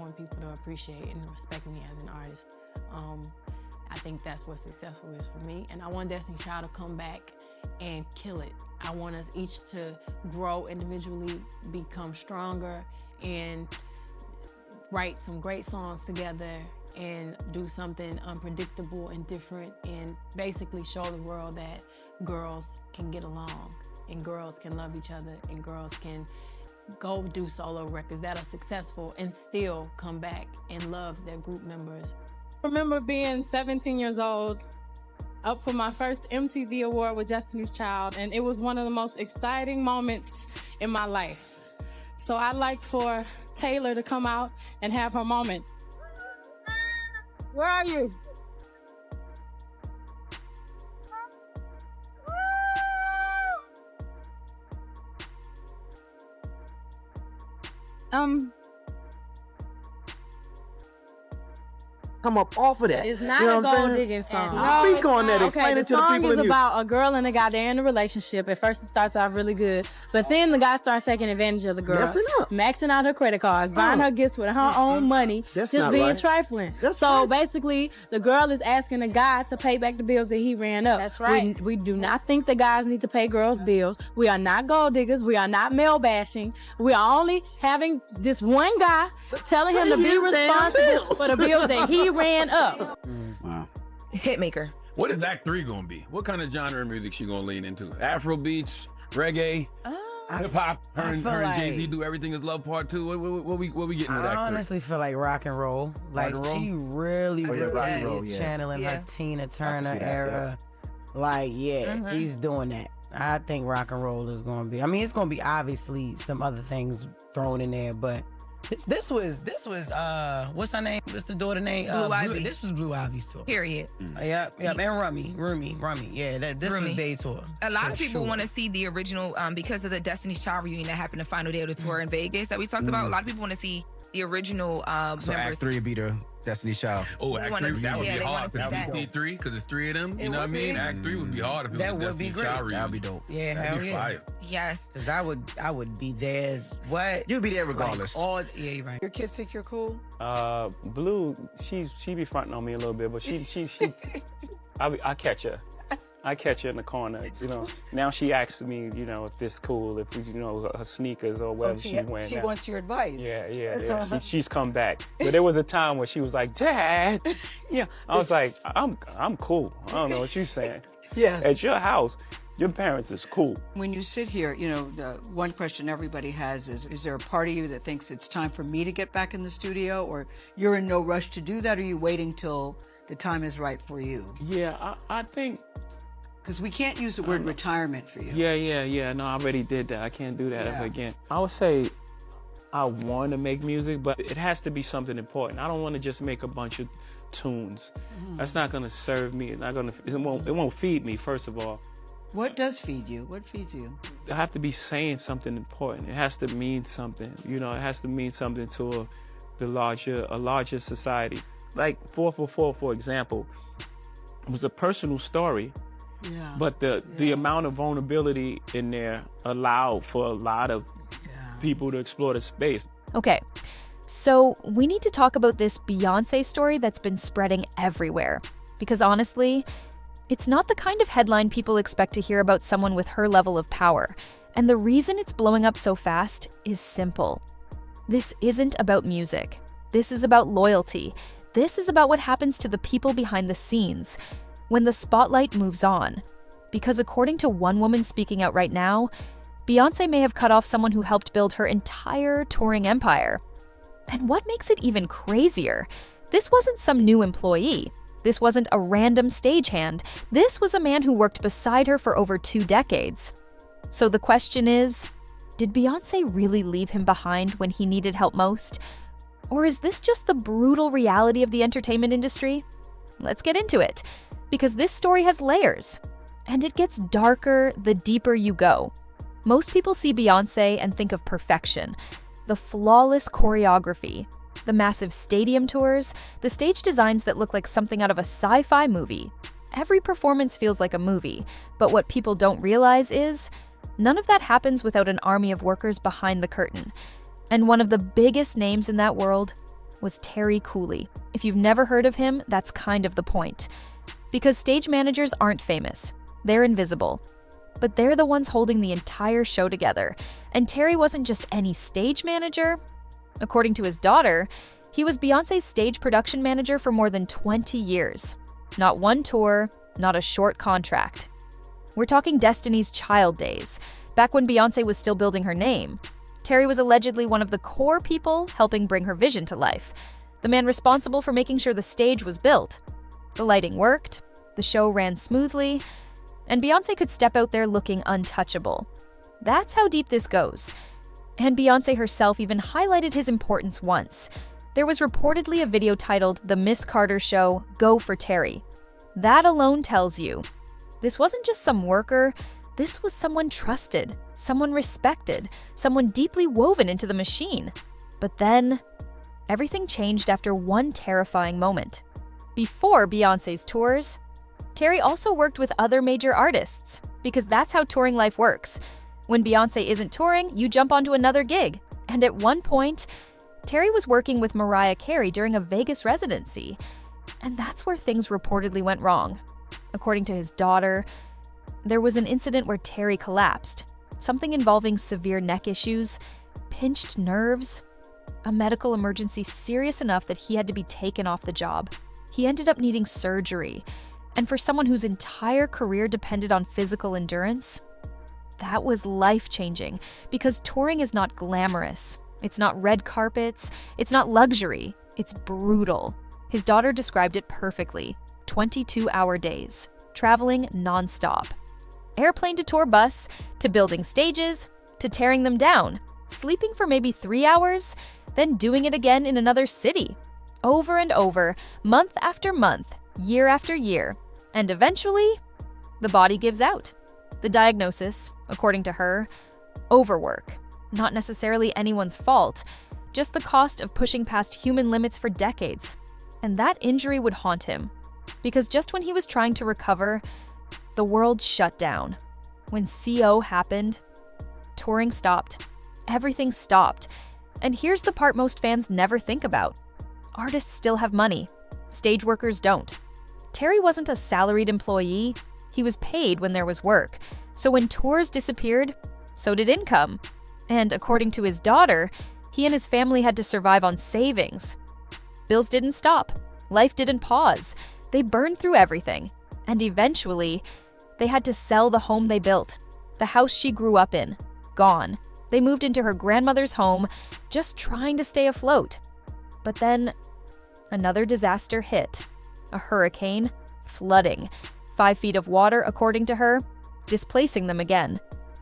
want people to appreciate and respect me as an artist. I think that's what successful is for me. And I want Destiny's Child to come back and kill it. I want us each to grow individually, become stronger, and write some great songs together and do something unpredictable and different, and basically show the world that girls can get along and girls can love each other and girls can go do solo records that are successful and still come back and love their group members. I remember being 17 years old, up for my first MTV award with Destiny's Child, and it was one of the most exciting moments in my life. So I'd like for Taylor to come out and have her moment. Where are you? Come up off of that. It's not you know a what I'm gold saying? digging song. No, speak on that. Explain it to the people in the song is you. about a girl and a guy. They're in a relationship. At first, it starts off really good, but then the guy starts taking advantage of the girl, Messing up. maxing out her credit cards, buying her gifts with her own money, That's just not being right. trifling. That's so right. basically, the girl is asking the guy to pay back the bills that he ran up. That's right. We do not think the guys need to pay girls' bills. We are not gold diggers. We are not male bashing. We are only having this one guy telling him to be responsible for the bills that he ran up. Wow. Hitmaker. What is Act 3 gonna be? What kind of genre of music she gonna lean into? Afro beats, reggae, hip hop. Her and Jay-Z do Everything Is Love Part 2. What we getting with Act 3? I honestly feel like rock and roll. Like and roll? she really, Oh, yeah, rock and roll, yeah. channeling her Tina Turner see that, era. Like, she's doing that. I think rock and roll is gonna be. I mean, it's gonna be obviously some other things thrown in there, but this was what's her name? What's the daughter name? Blue Ivy. This was Blue Ivy's tour. Period. Yep. And Rumi. Yeah, this Rumi. was their tour. A lot for of people sure. want to see the original because of the Destiny's Child reunion that happened the final day of the tour in Vegas that we talked about. A lot of people want to see the original So Act members. 3 would be the Destiny's Child. Oh, We Act wanna 3, see- that would yeah, be they wanna hard. see That that. would be C3, because it's 3 of them. It You know what I would mean? be. Act 3 would be hard if it That was would be Destiny's great. Child That would reunion. be dope. Yeah, That'd hell be yeah. fire. Yes. Cause I would be theirs. What? You'd be there regardless. All yeah, you're right. Your kids think you're cool? Blue, she be fronting on me a little bit, but I catch her. I catch her in the corner, you know. Now she asks me, you know, if this cool, if you know her sneakers or whatever she wearing. She now. wants your advice. Yeah. She's come back, but there was a time when she was like, "Dad." Yeah. I was like, "I'm cool. I don't know what you're saying." Yeah. At your house, your parents is cool. When you sit here, you know, the one question everybody has is there a part of you that thinks it's time for me to get back in the studio, or you're in no rush to do that, or are you waiting till the time is right for you? Yeah, I think. Because we can't use the word retirement for you. Yeah. No, I already did that. I can't do that ever again. I would say I want to make music, but it has to be something important. I don't want to just make a bunch of tunes. That's not gonna serve me. It won't feed me, first of all. What does feed you? What feeds you? I have to be saying something important. It has to mean something. You know, it has to mean something to a larger society. Like 444, for example, was a personal story. Yeah. But the amount of vulnerability in there allowed for a lot of people to explore the space. Okay, so we need to talk about this Beyoncé story that's been spreading everywhere. Because honestly, it's not the kind of headline people expect to hear about someone with her level of power. And the reason it's blowing up so fast is simple. This isn't about music. This is about loyalty. This is about what happens to the people behind the scenes when the spotlight moves on. Because according to one woman speaking out right now, Beyoncé may have cut off someone who helped build her entire touring empire. And what makes it even crazier, this wasn't some new employee. This wasn't a random stagehand. This was a man who worked beside her for over 2 decades. So the question is, did Beyoncé really leave him behind when he needed help most? Or is this just the brutal reality of the entertainment industry? Let's get into it. Because this story has layers, and it gets darker the deeper you go. Most people see Beyoncé and think of perfection, the flawless choreography, the massive stadium tours, the stage designs that look like something out of a sci-fi movie. Every performance feels like a movie, but what people don't realize is, none of that happens without an army of workers behind the curtain. And one of the biggest names in that world was Terry Cooley. If you've never heard of him, that's kind of the point. Because stage managers aren't famous. They're invisible. But they're the ones holding the entire show together. And Terry wasn't just any stage manager. According to his daughter, he was Beyoncé's stage production manager for more than 20 years. Not one tour, not a short contract. We're talking Destiny's Child days, back when Beyoncé was still building her name. Terry was allegedly one of the core people helping bring her vision to life, the man responsible for making sure the stage was built. The lighting worked, the show ran smoothly, and Beyoncé could step out there looking untouchable. That's how deep this goes. And Beyoncé herself even highlighted his importance once. There was reportedly a video titled "The Miss Carter Show, Go for Terry." That alone tells you, this wasn't just some worker, this was someone trusted, someone respected, someone deeply woven into the machine. But then, everything changed after one terrifying moment. Before Beyoncé's tours, Terry also worked with other major artists, because that's how touring life works. When Beyoncé isn't touring, you jump onto another gig. And at one point, Terry was working with Mariah Carey during a Vegas residency. And that's where things reportedly went wrong. According to his daughter, there was an incident where Terry collapsed, something involving severe neck issues, pinched nerves, a medical emergency serious enough that he had to be taken off the job. He ended up needing surgery, and for someone whose entire career depended on physical endurance, that was life-changing, because touring is not glamorous. It's not red carpets, it's not luxury, it's brutal. His daughter described it perfectly. 22-hour days, traveling nonstop. Airplane to tour bus, to building stages, to tearing them down, sleeping for maybe 3 hours, then doing it again in another city. Over and over, month after month, year after year. And eventually, the body gives out. The diagnosis, according to her, overwork. Not necessarily anyone's fault, just the cost of pushing past human limits for decades. And that injury would haunt him. Because just when he was trying to recover, the world shut down. When CO happened, touring stopped. Everything stopped. And here's the part most fans never think about. Artists still have money. Stage workers don't. Terry wasn't a salaried employee. He was paid when there was work. So when tours disappeared, so did income. And according to his daughter, he and his family had to survive on savings. Bills didn't stop. Life didn't pause. They burned through everything. And eventually, they had to sell the home they built. The house she grew up in. Gone. They moved into her grandmother's home, just trying to stay afloat. But then, another disaster hit. A hurricane, flooding, 5 feet of water, according to her, displacing them again.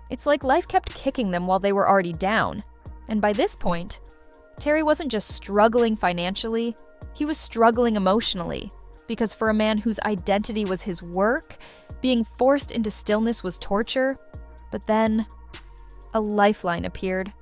It's like life kept kicking them while they were already down. And by this point, Terry wasn't just struggling financially, he was struggling emotionally. Because for a man whose identity was his work, being forced into stillness was torture. But then, a lifeline appeared.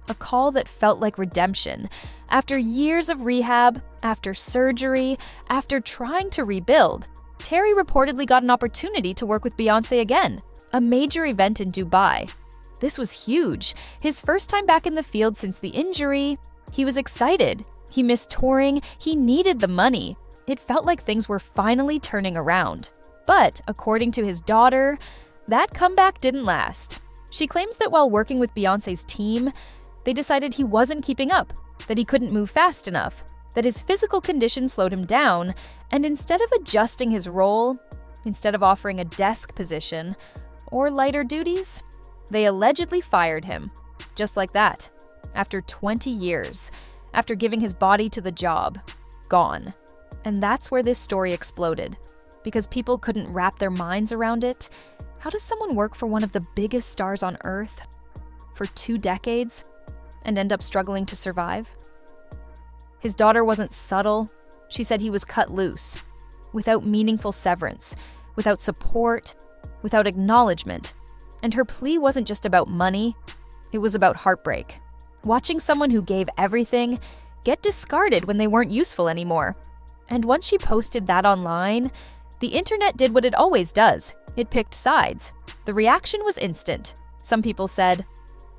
A call that felt like redemption. After years of rehab, after surgery, after trying to rebuild, Terry reportedly got an opportunity to work with Beyoncé again. A major event in Dubai. This was huge. His first time back in the field since the injury. He was excited. He missed touring. He needed the money. It felt like things were finally turning around. But, according to his daughter, that comeback didn't last. She claims that while working with Beyoncé's team, they decided he wasn't keeping up, that he couldn't move fast enough, that his physical condition slowed him down, and instead of adjusting his role, instead of offering a desk position or lighter duties, they allegedly fired him. Just like that. After 20 years. After giving his body to the job. Gone. And that's where this story exploded. Because people couldn't wrap their minds around it. How does someone work for one of the biggest stars on Earth for 2 decades and end up struggling to survive? His daughter wasn't subtle. She said he was cut loose, without meaningful severance, without support, without acknowledgement. And her plea wasn't just about money, it was about heartbreak. Watching someone who gave everything get discarded when they weren't useful anymore. And once she posted that online, the internet did what it always does. It picked sides. The reaction was instant. Some people said,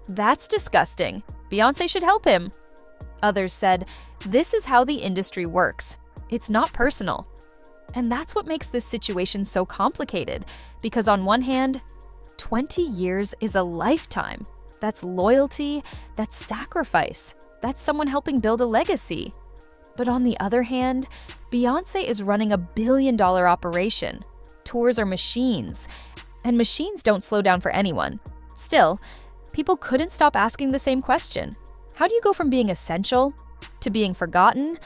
"That's disgusting. Beyoncé should help him." Others said, This is how the industry works. It's not personal. And that's what makes this situation so complicated, because on one hand, 20 years is a lifetime. That's loyalty, that's sacrifice, that's someone helping build a legacy. But on the other hand, Beyoncé is running a billion-dollar operation. Tours are machines, and machines don't slow down for anyone. Still, people couldn't stop asking the same question. How do you go from being essential to being forgotten?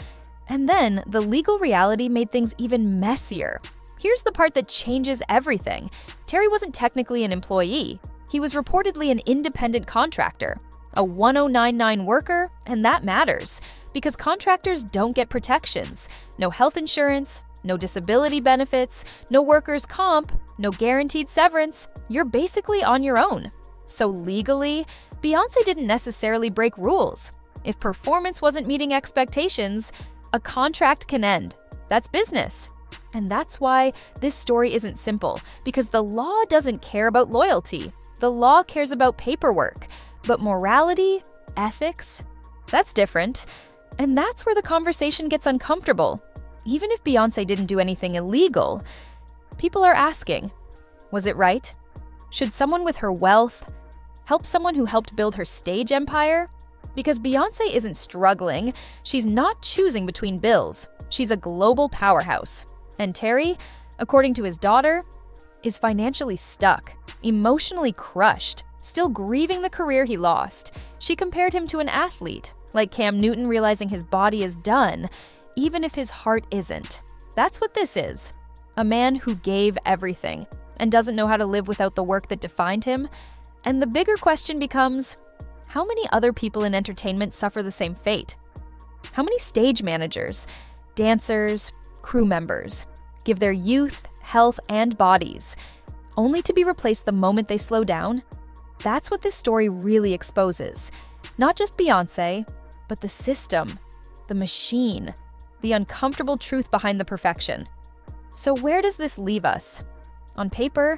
And then the legal reality made things even messier. Here's the part that changes everything. Terry wasn't technically an employee. He was reportedly an independent contractor, a 1099 worker, and that matters because contractors don't get protections. No health insurance, no disability benefits, no workers' comp, no guaranteed severance. You're basically on your own. So legally, Beyoncé didn't necessarily break rules. If performance wasn't meeting expectations, a contract can end. That's business. And that's why this story isn't simple, because the law doesn't care about loyalty. The law cares about paperwork. But morality, ethics, that's different. And that's where the conversation gets uncomfortable. Even if Beyoncé didn't do anything illegal, people are asking, was it right? Should someone with her wealth help someone who helped build her stage empire? Because Beyoncé isn't struggling, she's not choosing between bills. She's a global powerhouse. And Terry, according to his daughter, is financially stuck, emotionally crushed, still grieving the career he lost. She compared him to an athlete, like Cam Newton realizing his body is done, even if his heart isn't. That's what this is. A man who gave everything and doesn't know how to live without the work that defined him. And the bigger question becomes, how many other people in entertainment suffer the same fate? How many stage managers, dancers, crew members give their youth, health, and bodies only to be replaced the moment they slow down? That's what this story really exposes. Not just Beyoncé, but the system, the machine, the uncomfortable truth behind the perfection. So where does this leave us? On paper,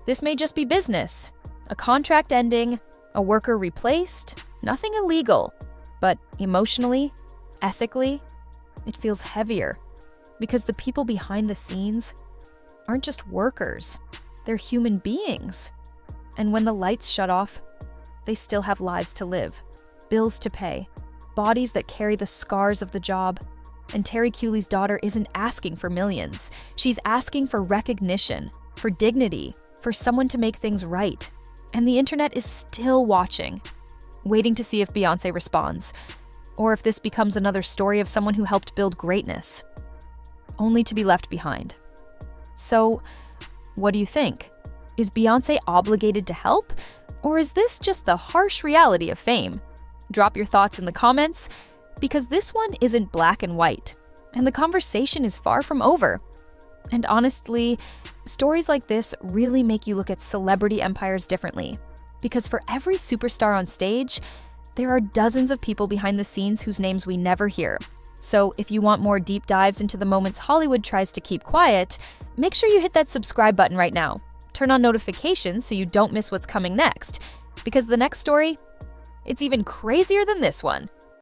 this may just be business, a contract ending, a worker replaced, nothing illegal. But emotionally, ethically, it feels heavier because the people behind the scenes aren't just workers, they're human beings. And when the lights shut off, they still have lives to live, bills to pay, bodies that carry the scars of the job. And Terry Cooley's daughter isn't asking for millions. She's asking for recognition, for dignity, for someone to make things right. And the internet is still watching, waiting to see if Beyoncé responds, or if this becomes another story of someone who helped build greatness, only to be left behind. So, what do you think? Is Beyoncé obligated to help? Or is this just the harsh reality of fame? Drop your thoughts in the comments, because this one isn't black and white, and the conversation is far from over. And honestly, stories like this really make you look at celebrity empires differently, because for every superstar on stage, there are dozens of people behind the scenes whose names we never hear. So if you want more deep dives into the moments Hollywood tries to keep quiet, make sure you hit that subscribe button right now. Turn on notifications so you don't miss what's coming next, because the next story, it's even crazier than this one.